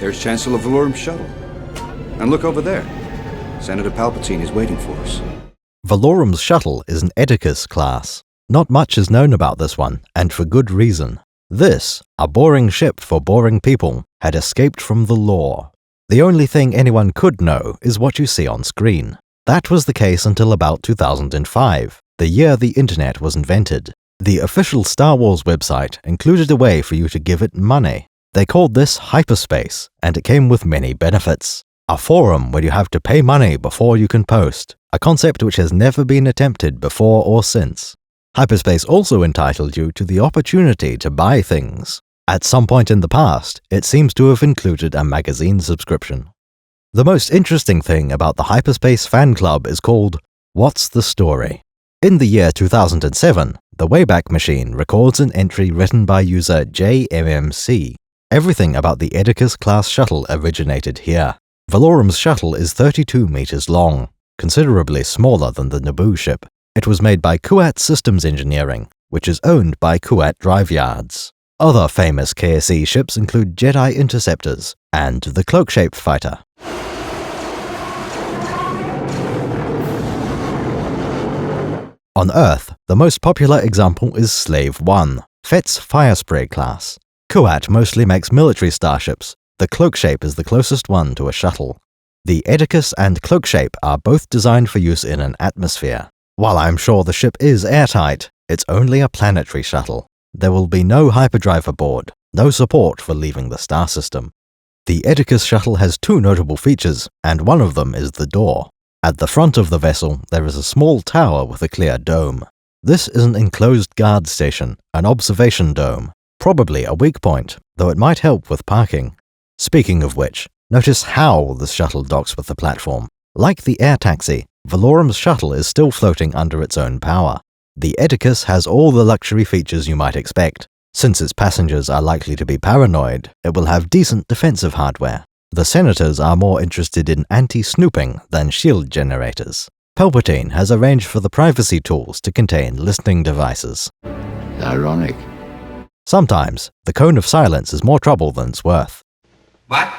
There's Chancellor Valorum's shuttle. And look over there. Senator Palpatine is waiting for us. Valorum's shuttle is an Eddicus-class. Not much is known about this one, and for good reason. This, a boring ship for boring people, had escaped from the lore. The only thing anyone could know is what you see on screen. That was the case until about 2005, the year the internet was invented. The official Star Wars website included a way for you to give it money. They called this hyperspace, and it came with many benefits. A forum where you have to pay money before you can post, a concept which has never been attempted before or since. Hyperspace also entitled you to the opportunity to buy things. At some point in the past, it seems to have included a magazine subscription. The most interesting thing about the Hyperspace fan club is called What's the Story? In the year 2007, the Wayback Machine records an entry written by user JMMC. Everything about the Eddicus-class shuttle originated here. Valorum's shuttle is 32 meters long, considerably smaller than the Naboo ship. It was made by Kuat Systems Engineering, which is owned by Kuat Drive Yards. Other famous KSE ships include Jedi Interceptors and the Cloak-shaped fighter. On Earth, the most popular example is Slave 1, Fett's Firespray class. Kuat mostly makes military starships. The Cloak-shape is the closest one to a shuttle. The Eddicus and Cloak-shape are both designed for use in an atmosphere. While I'm sure the ship is airtight, it's only a planetary shuttle. There will be no hyperdrive aboard, no support for leaving the star system. The Eddicus shuttle has two notable features, and one of them is the door. At the front of the vessel, there is a small tower with a clear dome. This is an enclosed guard station, an observation dome, probably a weak point, though it might help with parking. Speaking of which, notice how the shuttle docks with the platform. Like the air taxi, Valorum's shuttle is still floating under its own power. The Eddicus has all the luxury features you might expect. Since its passengers are likely to be paranoid, it will have decent defensive hardware. The senators are more interested in anti-snooping than shield generators. Palpatine has arranged for the privacy tools to contain listening devices. Ironic. Sometimes, the cone of silence is more trouble than it's worth. What?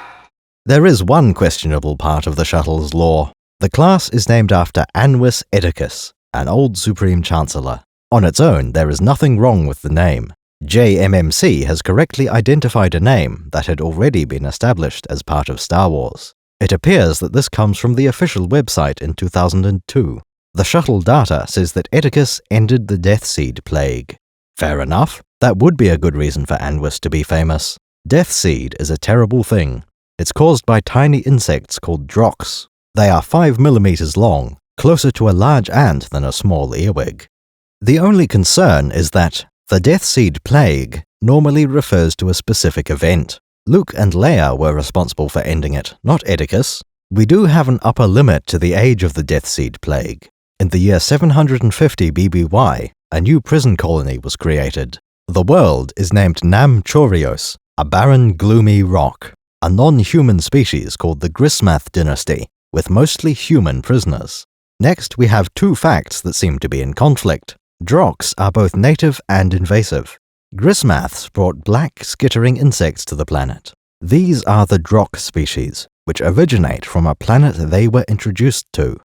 There is one questionable part of the shuttle's lore. The class is named after Anwis Eddicus, an old Supreme Chancellor. On its own, there is nothing wrong with the name. JMMC has correctly identified a name that had already been established as part of Star Wars. It appears that this comes from the official website in 2002. The shuttle data says that Eddicus ended the Death Seed plague. Fair enough, that would be a good reason for Anwis to be famous. Death Seed is a terrible thing. It's caused by tiny insects called drochs. They are 5 millimeters long, closer to a large ant than a small earwig. The only concern is that the Death Seed plague normally refers to a specific event. Luke and Leia were responsible for ending it, not Eddicus. We do have an upper limit to the age of the Death Seed plague. In the year 750 BBY, a new prison colony was created. The world is named Nam Chorios, a barren, gloomy rock, a non-human species called the Grismath dynasty, with mostly human prisoners. Next, we have two facts that seem to be in conflict. Drochs are both native and invasive. Grismaths brought black, skittering insects to the planet. These are the droch species, which originate from a planet they were introduced to.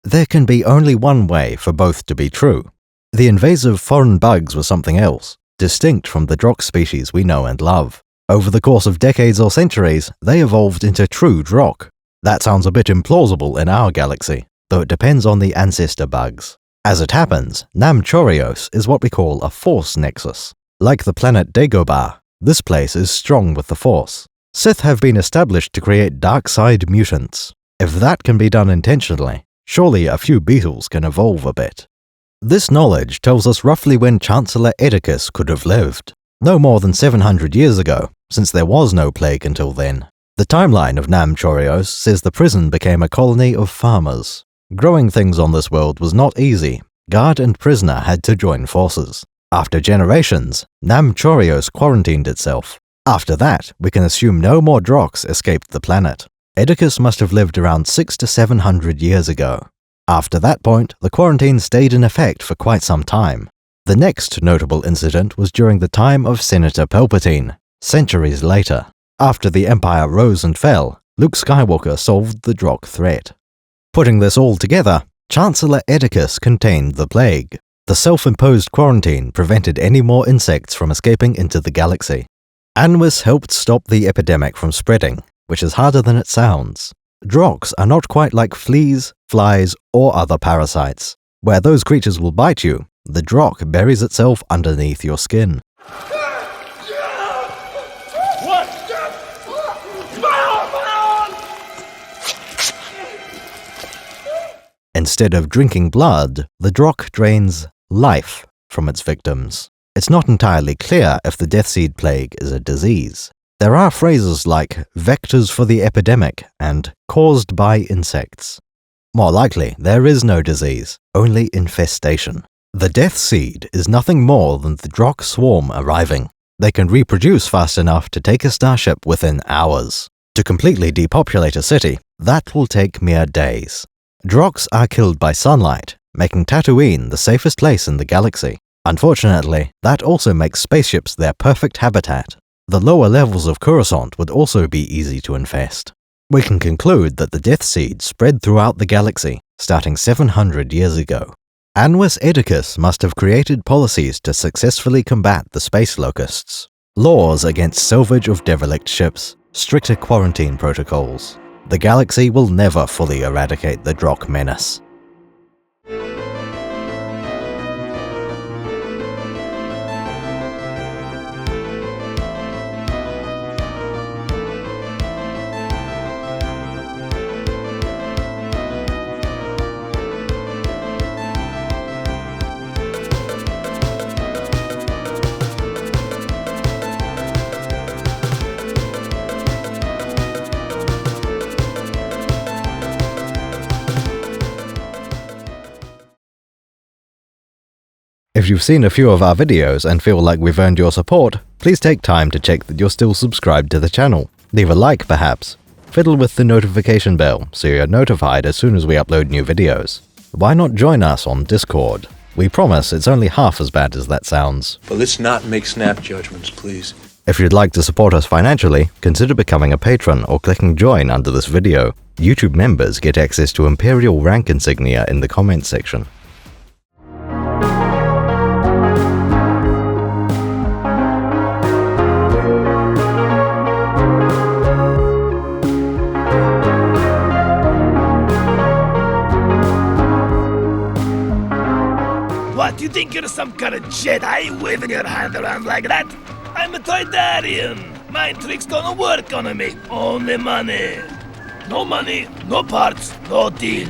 There can be only one way for both to be true. The invasive foreign bugs were something else, distinct from the droch species we know and love. Over the course of decades or centuries, they evolved into true droch. That sounds a bit implausible in our galaxy, though it depends on the ancestor bugs. As it happens, Nam Chorios is what we call a Force nexus. Like the planet Dagobah, this place is strong with the Force. Sith have been established to create dark side mutants. If that can be done intentionally, surely a few beetles can evolve a bit. This knowledge tells us roughly when Chancellor Eddicus could have lived. No more than 700 years ago, since there was no plague until then. The timeline of Nam Chorios says the prison became a colony of farmers. Growing things on this world was not easy. Guard and prisoner had to join forces. After generations, Nam Chorios quarantined itself. After that, we can assume no more drochs escaped the planet. Eddicus must have lived around 600 to 700 years ago. After that point, the quarantine stayed in effect for quite some time. The next notable incident was during the time of Senator Palpatine, centuries later. After the Empire rose and fell, Luke Skywalker solved the Droch threat. Putting this all together, Chancellor Eddicus contained the plague. The self-imposed quarantine prevented any more insects from escaping into the galaxy. Anwys helped stop the epidemic from spreading, which is harder than it sounds. Drochs are not quite like fleas, flies, or other parasites. Where those creatures will bite you, the Droch buries itself underneath your skin. Instead of drinking blood, the Droch drains life from its victims. It's not entirely clear if the Death Seed plague is a disease. There are phrases like vectors for the epidemic and caused by insects. More likely, there is no disease, only infestation. The Death Seed is nothing more than the Droch swarm arriving. They can reproduce fast enough to take a starship within hours. To completely depopulate a city, that will take mere days. Drochs are killed by sunlight, making Tatooine the safest place in the galaxy. Unfortunately, that also makes spaceships their perfect habitat. The lower levels of Coruscant would also be easy to infest. We can conclude that the Death Seed spread throughout the galaxy, starting 700 years ago. Anwys Eddicus must have created policies to successfully combat the space locusts. Laws against salvage of derelict ships, stricter quarantine protocols. The galaxy will never fully eradicate the Droch menace. If you've seen a few of our videos and feel like we've earned your support, please take time to check that you're still subscribed to the channel. Leave a like perhaps. Fiddle with the notification bell so you're notified as soon as we upload new videos. Why not join us on Discord? We promise it's only half as bad as that sounds. But let's not make snap judgments, please. If you'd like to support us financially, consider becoming a patron or clicking join under this video. YouTube members get access to Imperial rank insignia in the comments section. What, you think you're some kind of Jedi waving your hand around like that? I'm a Toydarian. Mind tricks don't work on me. Only money. No money, no parts, no deal.